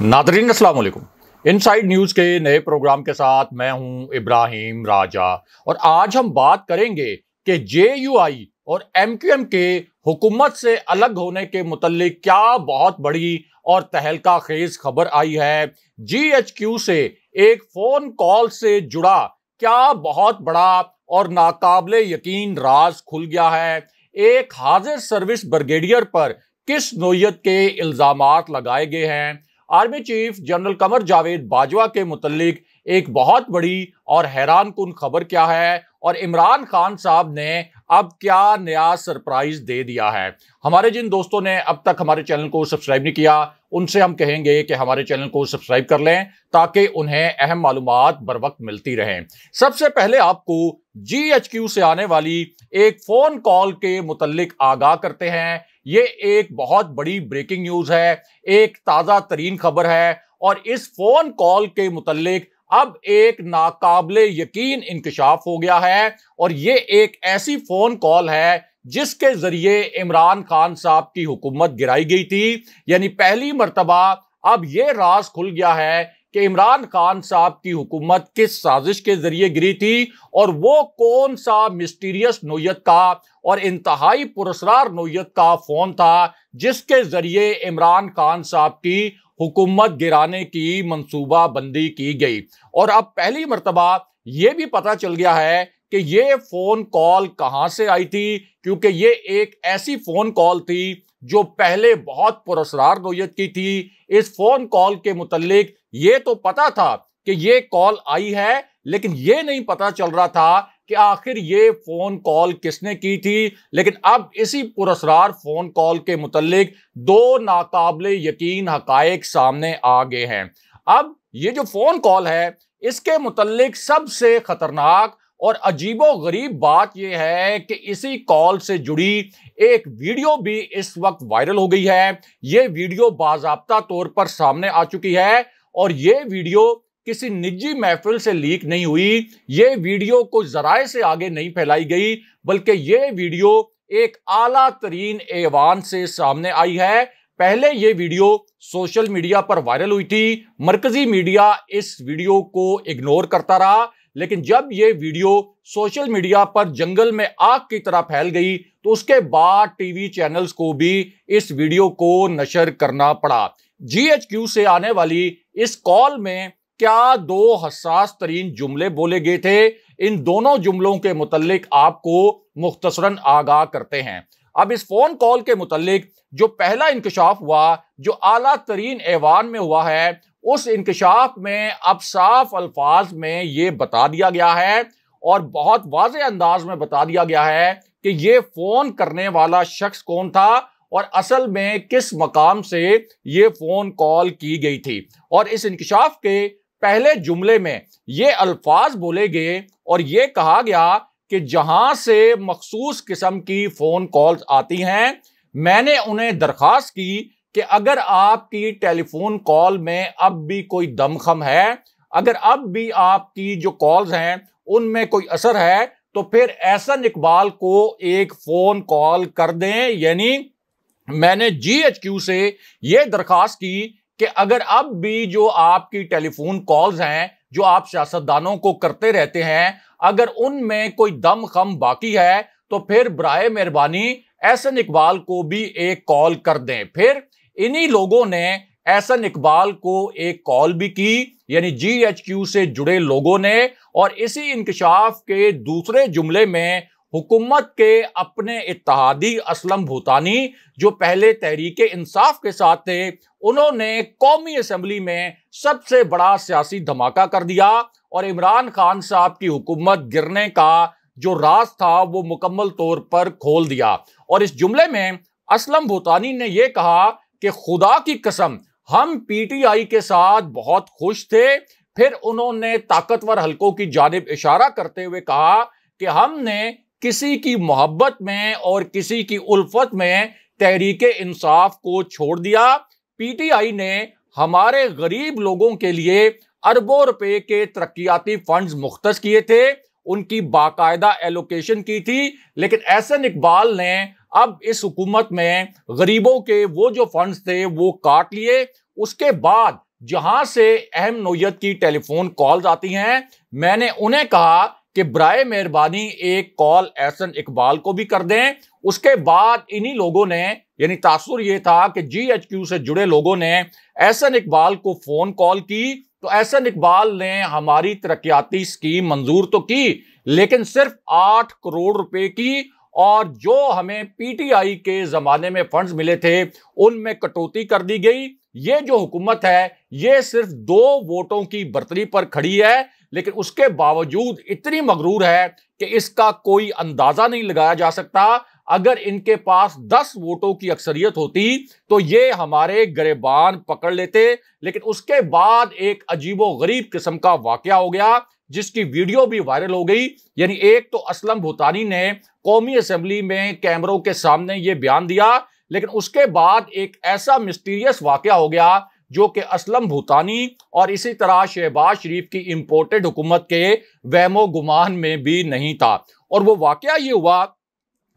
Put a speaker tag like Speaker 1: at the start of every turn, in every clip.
Speaker 1: Nadreen अस्सलाम वालेकुम। Inside news के नए प्रोग्राम के साथ मैं हूं इब्राहिम राजा और आज हम बात करेंगे कि JUI और MQM के हुकूमत से अलग होने के मुतल्लिक क्या बहुत बड़ी और तहलका खेज खबर आई है। GHQ से एक फोन कॉल से जुड़ा क्या बहुत बड़ा और नाकाबिले यकीन राज खुल गया है। एक हाजिर सर्विस ब्रिगेडियर पर किस नोयत के इल्जामात लगाए गए हैं। Army chief general Qamar Javed Bajwa के मुतल्लिक एक बहुत बड़ी और हैरान कुन खबर क्या है और इमरान खान साहब ने अब क्या नया सरप्राइज दे दिया है। हमारे जिन दोस्तों ने अब तक हमारे चैनल को सब्सक्राइब नहीं किया उनसे हम कहेंगे कि हमारे चैनल को सब्सक्राइब कर लें ताकि उन्हें अहम मालूमात बर वक्त मिलती रहें। सबसे पहले आपको GHQ से आने वाली एक फोन कॉल के मुतल्लिक आगाह करते हैं। ये एक बहुत बड़ी ब्रेकिंग न्यूज है, एक ताजा तरीन खबर है और इस फोन कॉल के मुतल्लिक अब एक नाकाबिले यकीन इंकशाफ हो गया है और ये एक ऐसी फोन कॉल है जिसके जरिए इमरान खान साहब की हुकूमत गिराई गई थी। यानी पहली मर्तबा अब ये राज खुल गया है कि इमरान खान साहब की हुकूमत किस साजिश के जरिए गिरी थी और वो कौन सा मिस्टीरियस नोयत का और इंतहाई पुरस्कार नोयत का फोन था जिसके जरिए इमरान खान साहब की हुकूमत गिराने की मंसूबा बंदी की गई। और अब पहली मर्तबा यह भी पता चल गया है कि ये फोन कॉल कहां से आई थी, क्योंकि ये एक ऐसी फोन कॉल थी जो पहले बहुत पुरस्कार नोयत की थी। इस फोन कॉल के मुतल्लिक ये तो पता था कि ये कॉल आई है, लेकिन ये नहीं पता चल रहा था कि आखिर ये फोन कॉल किसने की थी। लेकिन अब इसी पुरस्कार फोन कॉल के मुतल्लिक दो नाकाबिले यकीन हकायक सामने आ गए हैं। अब ये जो फोन कॉल है इसके मुतल्लिक सबसे खतरनाक और अजीबो गरीब बात यह है कि इसी कॉल से जुड़ी एक वीडियो भी इस वक्त वायरल हो गई है। यह वीडियो बाज़ाब्ता तौर पर सामने आ चुकी है और यह वीडियो किसी निजी महफिल से लीक नहीं हुई। यह वीडियो कोई जराए से आगे नहीं फैलाई गई, बल्कि यह वीडियो एक आला तरीन ऐवान से सामने आई है। पहले यह वीडियो सोशल मीडिया पर वायरल हुई थी, मरकजी मीडिया इस वीडियो को इग्नोर करता रहा, लेकिन जब यह वीडियो सोशल मीडिया पर जंगल में आग की तरह फैल गई तो उसके बाद टीवी चैनल्स को भी इस वीडियो को नशर करना पड़ा। GHQ से आने वाली इस कॉल में क्या दो हसास तरीन जुमले बोले गए थे, इन दोनों जुमलों के मुतल्लिक आपको मुख्तसरन आगाह करते हैं। अब इस फोन कॉल के मुतल्लिक जो पहला इंकशाफ हुआ जो आला तरीन ऐवान में हुआ है, उस इंकशाफ में अब साफ अल्फाज में ये बता दिया गया है और बहुत वाज़ेह अंदाज में बता दिया गया है कि ये फोन करने वाला शख्स कौन था और असल में किस मकाम से ये फोन कॉल की गई थी। और इस इंकशाफ के पहले जुमले में ये अल्फाज बोले गए और ये कहा गया कि जहां से मखसूस किस्म की फोन कॉल्स आती हैं, मैंने उन्हें दरखास्त की कि अगर आपकी टेलीफोन कॉल में अब भी कोई दमखम है, अगर अब भी आपकी जो कॉल्स हैं उनमें कोई असर है, तो फिर एहसन इकबाल को एक फोन कॉल कर दें। यानी मैंने GHQ से यह दरखास्त की कि अगर अब भी जो आपकी टेलीफोन कॉल्स हैं जो आप सियासतदानों को करते रहते हैं, अगर उनमें कोई दमखम बाकी है तो फिर बराए मेहरबानी एहसन इकबाल को भी एक कॉल कर दें। फिर इन्हीं लोगों ने एहसन इकबाल को एक कॉल भी की, यानी GHQ से जुड़े लोगों ने। और इसी इंकशाफ के दूसरे जुमले में हुकूमत के अपने इत्तेहादी असलम भूतानी जो पहले तहरीक इंसाफ के साथ थे, उन्होंने कौमी असेंबली में सबसे बड़ा सियासी धमाका कर दिया और इमरान खान साहब की हुकूमत गिरने का जो राज था वो मुकम्मल तौर पर खोल दिया। और इस जुमले में असलम भूतानी ने यह कहा कि खुदा की कसम हम PTI के साथ बहुत खुश थे। फिर उन्होंने ताकतवर हलकों की जानिब इशारा करते हुए कहा कि हमने किसी की मोहब्बत में और किसी की उल्फत में तहरीक इंसाफ को छोड़ दिया। PTI ने हमारे गरीब लोगों के लिए अरबों रुपए के तरक्याती फंड्स मुख्तस किए थे, उनकी बाकायदा एलोकेशन की थी, लेकिन एहसन इकबाल ने अब इस हुकूमत में गरीबों के वो जो फंड्स थे वो काट लिए। उसके बाद जहां से अहम नोयत की टेलीफोन कॉल्स आती हैं, मैंने उन्हें कहा कि बराए मेहरबानी एक कॉल एहसन इकबाल को भी कर दें। उसके बाद इन्हीं लोगों ने, यानी तासुर ये था कि GHQ से जुड़े लोगों ने एहसन इकबाल को फोन कॉल की, तो एहसन इकबाल ने हमारी तरक्याती स्कीम मंजूर तो की, लेकिन सिर्फ 8 करोड़ रुपए की, और जो हमें PTI के जमाने में फंड्स मिले थे उनमें कटौती कर दी गई। ये जो हुकूमत है ये सिर्फ 2 वोटों की बर्तरी पर खड़ी है, लेकिन उसके बावजूद इतनी मगरूर है कि इसका कोई अंदाजा नहीं लगाया जा सकता। अगर इनके पास 10 वोटों की अक्सरियत होती तो ये हमारे गिरबान पकड़ लेते, लेकिन उसके बाद एक अजीबो गरीब किस्म का वाकया हो गया जिसकी वीडियो भी वायरल हो गई। यानी एक तो असलम भूतानी ने कौमी असेंबली में कैमरों के सामने ये बयान दिया, लेकिन उसके बाद एक ऐसा मिस्टीरियस वाकया हो गया जो कि असलम भूतानी और इसी तरह शहबाज शरीफ की इंपोर्टेड हुकूमत के वहमो गुमान में भी नहीं था। और वो वाकया ये हुआ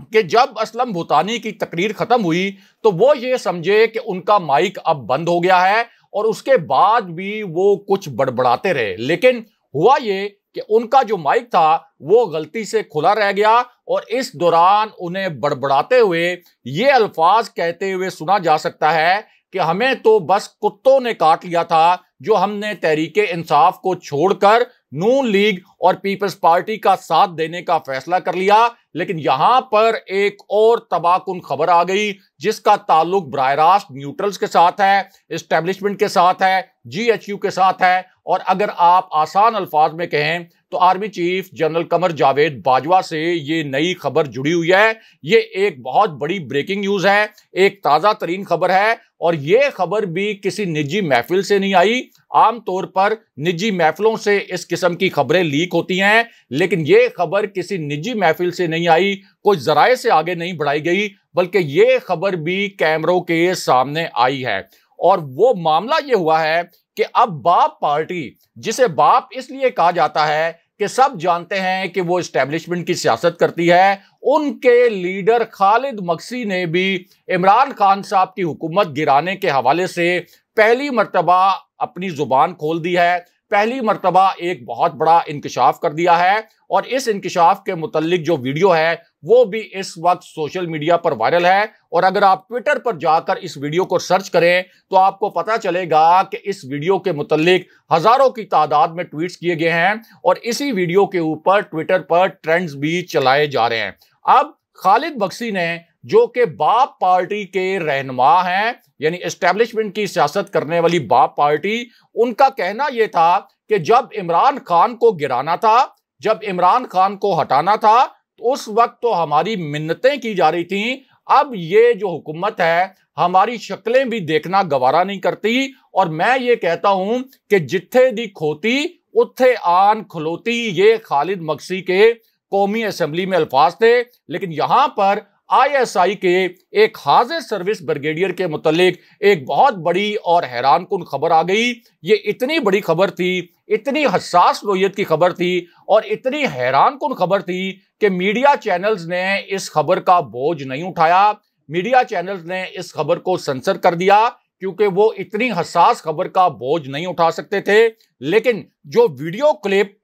Speaker 1: कि जब असलम भूतानी की तकरीर खत्म हुई तो वो ये समझे कि उनका माइक अब बंद हो गया है, और उसके बाद भी वो कुछ बड़बड़ाते रहे। लेकिन हुआ ये कि उनका जो माइक था वो गलती से खुला रह गया, और इस दौरान उन्हें बड़बड़ाते हुए ये अल्फाज कहते हुए सुना जा सकता है कि हमें तो बस कुत्तों ने काट लिया था जो हमने तहरीके इंसाफ को छोड़कर नून लीग और पीपल्स पार्टी का साथ देने का फैसला कर लिया। लेकिन यहां पर एक और तबाहकुन खबर आ गई जिसका ताल्लुक बराह रास्त न्यूट्रल्स के साथ है, एस्टेब्लिशमेंट के साथ है, GHQ के साथ है, और अगर आप आसान अल्फाज में कहें तो army chief general Qamar Javed Bajwa से ये नई खबर जुड़ी हुई है। ये एक बहुत बड़ी ब्रेकिंग न्यूज है, एक ताजा तरीन खबर है, और ये खबर भी किसी निजी महफिल से नहीं आई। आमतौर पर निजी महफिलों से इस किस्म की खबरें लीक होती हैं, लेकिन ये खबर किसी निजी महफिल से नहीं आई, कोई जराए से आगे नहीं बढ़ाई गई, बल्कि ये खबर भी कैमरों के सामने आई है। और वो मामला ये हुआ है कि अब बाप पार्टी, जिसे बाप इसलिए कहा जाता है कि सब जानते हैं कि वो एस्टेब्लिशमेंट की सियासत करती है, उनके लीडर खालिद मकसी ने भी इमरान खान साहब की हुकूमत गिराने के हवाले से पहली मर्तबा अपनी जुबान खोल दी है, पहली मर्तबा एक बहुत बड़ा इंकशाफ कर दिया है। और इस इंकशाफ के मुतल्लिक जो वीडियो है वो भी इस वक्त सोशल मीडिया पर वायरल है, और अगर आप ट्विटर पर जाकर इस वीडियो को सर्च करें तो आपको पता चलेगा कि इस वीडियो के मुतल्लिक हजारों की तादाद में ट्वीट्स किए गए हैं, और इसी वीडियो के ऊपर ट्विटर पर ट्रेंड्स भी चलाए जा रहे हैं। अब खालिद बख्शी ने, जो कि बाप पार्टी के रहनुमा हैं, यानी एस्टेब्लिशमेंट की सियासत करने वाली बाप पार्टी, उनका कहना यह था कि जब इमरान खान को गिराना था, जब इमरान खान को हटाना था, तो उस वक्त तो हमारी मिन्नतें की जा रही थीं, अब ये जो हुकूमत है हमारी शक्लें भी देखना गवारा नहीं करती। और मैं ये कहता हूं कि जिथे दी खोती उत्थे आन खलोती, ये खालिद मकसी के कौमी असेंबली में अल्फाज थे। लेकिन यहां पर ISI के एक हाजिर सर्विस ब्रिगेडियर के मुतालिक एक बहुत बड़ी और हैरानकुन खबर आ गई। ये इतनी बड़ी खबर थी, इतनी हसास नोयत की खबर थी और इतनी हैरानकुन खबर थी कि मीडिया चैनल्स ने इस खबर का बोझ नहीं उठाया। मीडिया चैनल्स ने इस खबर को सेंसर कर दिया क्योंकि वो इतनी हसास खबर का बोझ नहीं उठा सकते थे। लेकिन जो वीडियो क्लिप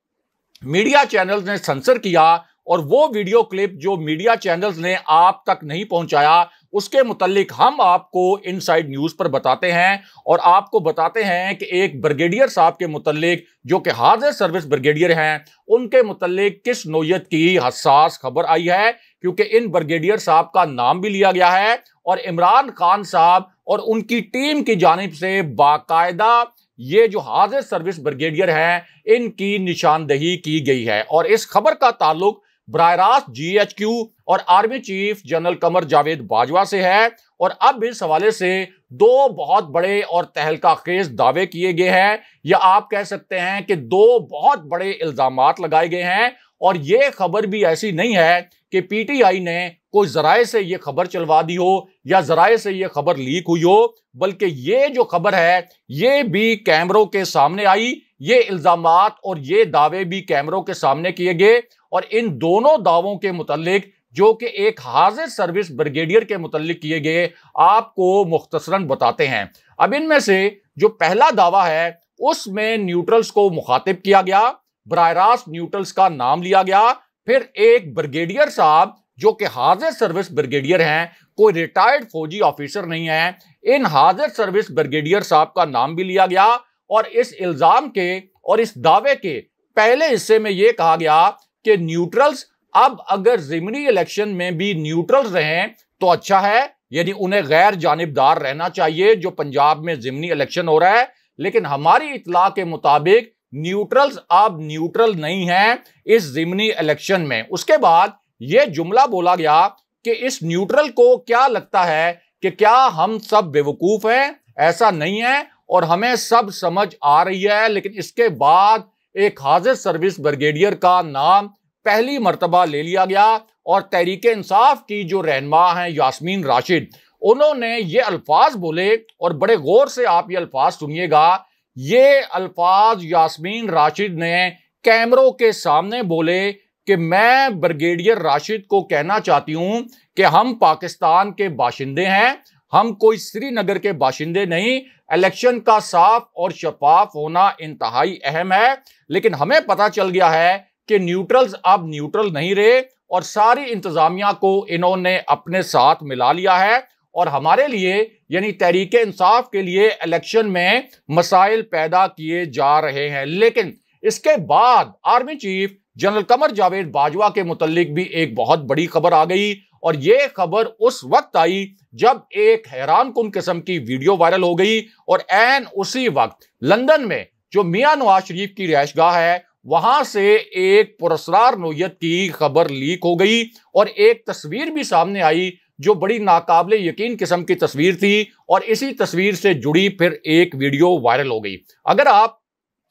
Speaker 1: मीडिया चैनल्स ने सेंसर किया, और वो वीडियो क्लिप जो मीडिया चैनल्स ने आप तक नहीं पहुंचाया, उसके मुतालिक हम आपको इनसाइड न्यूज पर बताते हैं। और आपको बताते हैं कि एक ब्रिगेडियर साहब के मुतालिक, जो कि हाजिर सर्विस ब्रिगेडियर हैं, उनके मुतालिक किस नोयत की हसास खबर आई है, क्योंकि इन ब्रिगेडियर साहब का नाम भी लिया गया है और इमरान खान साहब और उनकी टीम की जानिब से बाकायदा ये जो हाजिर सर्विस ब्रिगेडियर हैं इनकी निशानदेही की गई है। और इस खबर का ताल्लुक बराह रास्त GHQ और army chief general Qamar Javed Bajwa से है। और अब इस हवाले से दो बहुत बड़े और तहलका खेज दावे किए गए हैं, या आप कह सकते हैं कि दो बहुत बड़े इल्जामात लगाए गए हैं। और ये खबर भी ऐसी नहीं है कि PTI ने कोई जराए से ये खबर चलवा दी हो या जराए से ये खबर लीक हुई हो, बल्कि ये जो खबर है ये भी कैमरों के सामने आई। ये इल्जामात और ये दावे भी कैमरों के सामने किए गए, और इन दोनों दावों के मुतालिक, जो कि एक हाजिर सर्विस ब्रिगेडियर के मुतालिक किए गए, आपको मुख्तसरन बताते हैं। अब इनमें से जो पहला दावा है उसमें न्यूट्रल्स को मुखातिब किया गया, बराह रास्त न्यूट्रल्स का नाम लिया गया। फिर एक ब्रिगेडियर साहब जो कि हाजिर सर्विस ब्रिगेडियर हैं, कोई रिटायर्ड फौजी ऑफिसर नहीं है, इन हाजिर सर्विस ब्रिगेडियर साहब का नाम भी लिया गया। और इस इल्जाम के और इस दावे के पहले हिस्से में यह कहा गया कि न्यूट्रल्स अब अगर ज़िमनी इलेक्शन में भी न्यूट्रल्स रहें तो अच्छा है, यानी उन्हें गैर जानिबदार रहना चाहिए जो पंजाब में ज़िमनी इलेक्शन हो रहा है। लेकिन हमारी इत्तला के मुताबिक न्यूट्रल्स अब न्यूट्रल नहीं है इस ज़िमनी इलेक्शन में। उसके बाद यह जुमला बोला गया कि इस न्यूट्रल को क्या लगता है कि क्या हम सब बेवकूफ हैं? ऐसा नहीं है और हमें सब समझ आ रही है। लेकिन इसके बाद एक हाजिर सर्विस ब्रिगेडियर का नाम पहली मर्तबा ले लिया गया और तहरीक इंसाफ की जो रहनुमा हैं यास्मीन राशिद, उन्होंने ये अल्फाज बोले और बड़े गौर से आप ये अल्फाज सुनिएगा। ये अल्फाज यास्मीन राशिद ने कैमरों के सामने बोले कि मैं ब्रिगेडियर राशिद को कहना चाहती हूं कि हम पाकिस्तान के बाशिंदे हैं, हम कोई श्रीनगर के बाशिंदे नहीं। इलेक्शन का साफ और शफाफ होना इंतहाई अहम है, लेकिन हमें पता चल गया है कि न्यूट्रल्स अब न्यूट्रल नहीं रहे और सारी इंतजामिया को इन्होंने अपने साथ मिला लिया है और हमारे लिए यानी तहरीक इंसाफ के लिए इलेक्शन में मसाइल पैदा किए जा रहे हैं। लेकिन इसके बाद army chief general Qamar Javed Bajwa के मुतल्लिक भी एक बहुत बड़ी खबर आ गई और यह खबर उस वक्त आई जब एक हैरान कुन किस्म की वीडियो वायरल हो गई और एन उसी वक्त लंदन में जो मियां नवाज शरीफ की रिहायशगाह है वहां से एक पुरस्कार नोयत की खबर लीक हो गई और एक तस्वीर भी सामने आई जो बड़ी नाकाबिले यकीन किस्म की तस्वीर थी और इसी तस्वीर से जुड़ी फिर एक वीडियो वायरल हो गई। अगर आप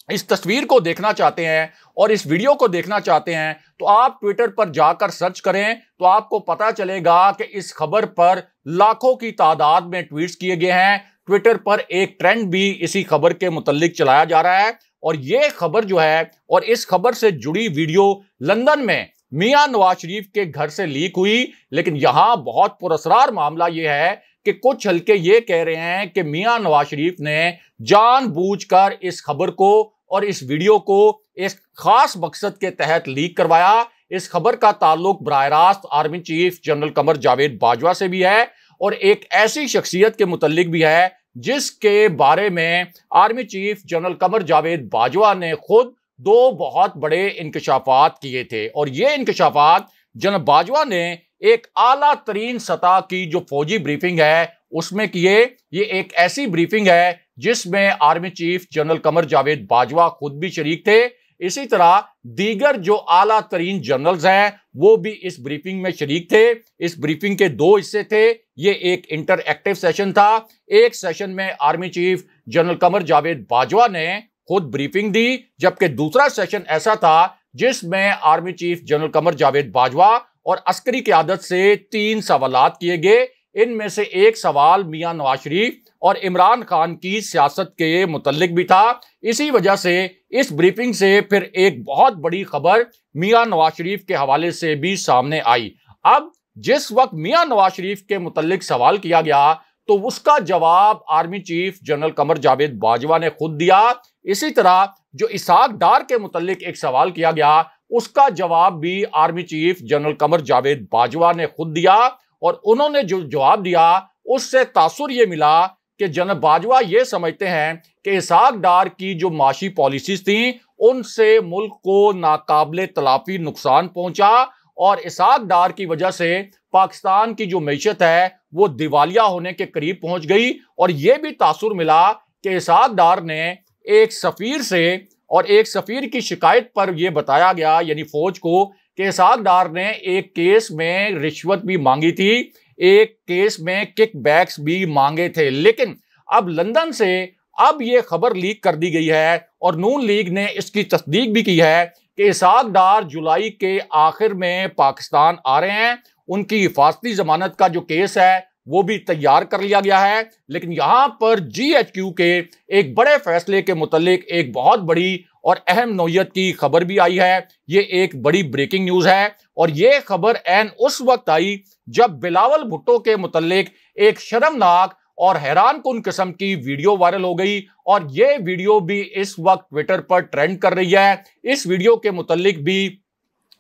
Speaker 1: इस तस्वीर को देखना चाहते हैं और इस वीडियो को देखना चाहते हैं तो आप ट्विटर पर जाकर सर्च करें तो आपको पता चलेगा कि इस खबर पर लाखों की तादाद में ट्वीट्स किए गए हैं। ट्विटर पर एक ट्रेंड भी इसी खबर के मुतल्लिक चलाया जा रहा है और यह खबर जो है और इस खबर से जुड़ी वीडियो लंदन में मियां नवाज शरीफ के घर से लीक हुई। लेकिन यहां बहुत पुरस्कार मामला यह है कि कुछ हल्के ये कह रहे हैं कि मियां नवाज शरीफ ने जानबूझकर इस खबर को और इस वीडियो को इस खास मकसद के तहत लीक करवाया। इस खबर का ताल्लुक बराह रास्त army chief general Qamar Javed Bajwa से भी है और एक ऐसी शख्सियत के मुतल्लिक भी है जिसके बारे में army chief general Qamar Javed Bajwa ने खुद दो बहुत बड़े इंकशाफात किए थे और ये इंकशाफात जनरल बाजवा ने एक आला तरीन सतह की जो फौजी ब्रीफिंग है उसमें किए। ये एक ऐसी ब्रीफिंग है जिसमें army chief general Qamar Javed Bajwa खुद भी शरीक थे। इसी तरह दीगर जो आला तरीन जनरल्स हैं वो भी इस ब्रीफिंग में शरीक थे। इस ब्रीफिंग के दो हिस्से थे। ये एक इंटरएक्टिव सेशन था। एक सेशन में army chief general Qamar Javed Bajwa ने खुद ब्रीफिंग दी, जबकि दूसरा सेशन ऐसा था जिसमें army chief general Qamar Javed Bajwa और अस्करी क़यादत से 3 सवालात किए गए। इनमें से एक सवाल मियां नवाज शरीफ और इमरान खान की सियासत के मुतल्लिक भी था। इसी वजह से इस ब्रीफिंग से फिर एक बहुत बड़ी खबर मियां नवाज शरीफ के हवाले से भी सामने आई। अब जिस वक्त मियां नवाज शरीफ के मुतल्लिक सवाल किया गया तो उसका जवाब army chief general Qamar Javed Bajwa ने खुद दिया। इसी तरह जो इसहाक डार के मुतल्लिक एक सवाल किया गया उसका जवाब भी army chief general Qamar Javed Bajwa ने खुद दिया और उन्होंने जो जवाब दिया उससे तासुर ये मिला कि जनरल बाजवा ये समझते हैं कि इसहाक डार की जो माशी पॉलिसीज थी उनसे मुल्क को नाकाबिले तलाफी नुकसान पहुंचा और इसहाक डार की वजह से पाकिस्तान की जो मैशत है वो दिवालिया होने के करीब पहुंच गई। और यह भी तासुर मिला कि इसहाक डार ने एक सफीर से और एक सफीर की शिकायत पर यह बताया गया यानी फौज को कि इसहाक डार ने एक केस में रिश्वत भी मांगी थी, एक केस में किकबैक्स भी मांगे थे। लेकिन अब लंदन से अब यह खबर लीक कर दी गई है और नून लीग ने इसकी तस्दीक भी की है कि इसहाक डार जुलाई के आखिर में पाकिस्तान आ रहे हैं। उनकी हिफाजती जमानत का जो केस है वो भी तैयार कर लिया गया है। लेकिन यहां पर GHQ के एक बड़े फैसले के मुतालिक एक बहुत बड़ी और अहम नौयत की खबर भी आई है। ये एक बड़ी ब्रेकिंग न्यूज है और ये खबर एन उस वक्त आई जब बिलावल भुट्टो के मुतालिक एक शर्मनाक और हैरान कुन किस्म की वीडियो वायरल हो गई और ये वीडियो भी इस वक्त ट्विटर पर ट्रेंड कर रही है। इस वीडियो के मुतालिक भी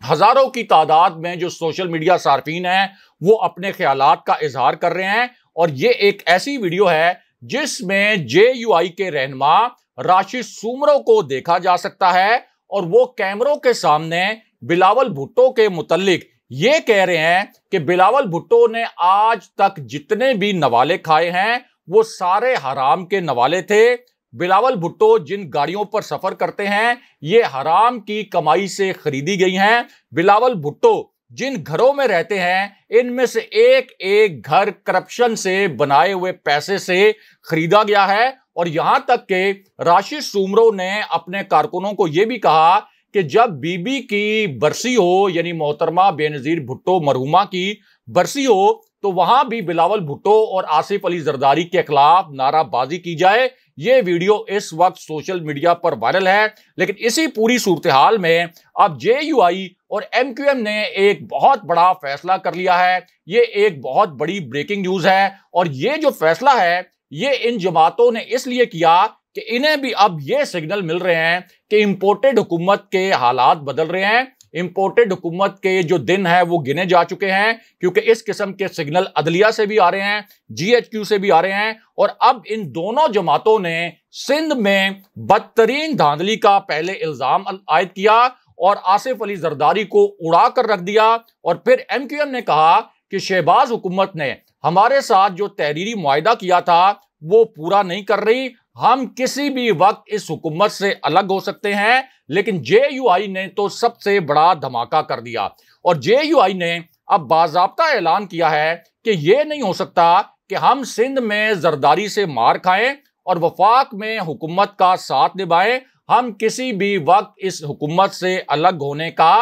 Speaker 1: हजारों की तादाद में जो सोशल मीडिया सार्फिन हैं वो अपने ख्यालात का इजहार कर रहे हैं और ये एक ऐसी वीडियो है जिसमें JUI के रहनुमा राशिद सूमरो को देखा जा सकता है और वो कैमरों के सामने बिलावल भुट्टो के मुतालिक ये कह रहे हैं कि बिलावल भुट्टो ने आज तक जितने भी नवाले खाए हैं वो सारे हराम के नवाले थे। बिलावल भुट्टो जिन गाड़ियों पर सफर करते हैं ये हराम की कमाई से खरीदी गई हैं। बिलावल भुट्टो जिन घरों में रहते हैं इनमें से एक एक घर करप्शन से बनाए हुए पैसे से खरीदा गया है। और यहां तक कि राशिद सूमरो ने अपने कारकुनों को यह भी कहा कि जब बीबी की बरसी हो यानी मोहतरमा बेनजीर भुट्टो मरहुमा की बरसी हो तो वहां भी बिलावल भुट्टो और आसिफ अली जरदारी के खिलाफ नाराबाजी की जाए। ये वीडियो इस वक्त सोशल मीडिया पर वायरल है। लेकिन इसी पूरी सूरत हाल में अब JUI और MQM ने एक बहुत बड़ा फैसला कर लिया है। ये एक बहुत बड़ी ब्रेकिंग न्यूज है और ये जो फैसला है ये इन जमातों ने इसलिए किया कि इन्हें भी अब ये सिग्नल मिल रहे हैं कि इंपोर्टेड हुकूमत के हालात बदल रहे हैं। इंपोर्टेड हुकूमत के जो दिन है वो गिने जा चुके हैं क्योंकि इस किस्म के सिग्नल अदलिया से भी आ रहे हैं, GHQ से भी आ रहे हैं। और अब इन दोनों जमातों ने सिंध में बदतरीन धांधली का पहले इल्जाम आयद किया और आसिफ अली जरदारी को उड़ा कर रख दिया। और फिर MQM ने कहा कि शहबाज हुकूमत ने हमारे साथ जो तहरीरी मुआहिदा किया था वो पूरा नहीं कर रही, हम किसी भी वक्त इस हुकूमत से अलग हो सकते हैं। लेकिन JUI ने तो सबसे बड़ा धमाका कर दिया और JUI ने अब बाज़ाब्ता ऐलान किया है कि यह नहीं हो सकता कि हम सिंध में जरदारी से मार खाएं और वफाक में हुकूमत का साथ निभाएं। हम किसी भी वक्त इस हुकूमत से अलग होने का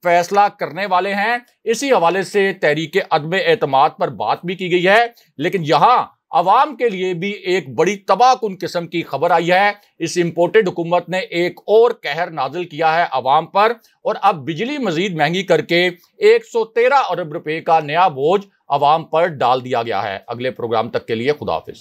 Speaker 1: फैसला करने वाले हैं। इसी हवाले से तहरीक अदम एतमाद पर बात भी की गई है। लेकिन यहां अवाम के लिए भी एक बड़ी तबाहकुन किस्म की खबर आई है। इस इंपोर्टेड हुकूमत ने एक और कहर नाजिल किया है अवाम पर और अब बिजली मजीद महंगी करके 113 अरब रुपए का नया बोझ अवाम पर डाल दिया गया है। अगले प्रोग्राम तक के लिए खुदा हाफिज।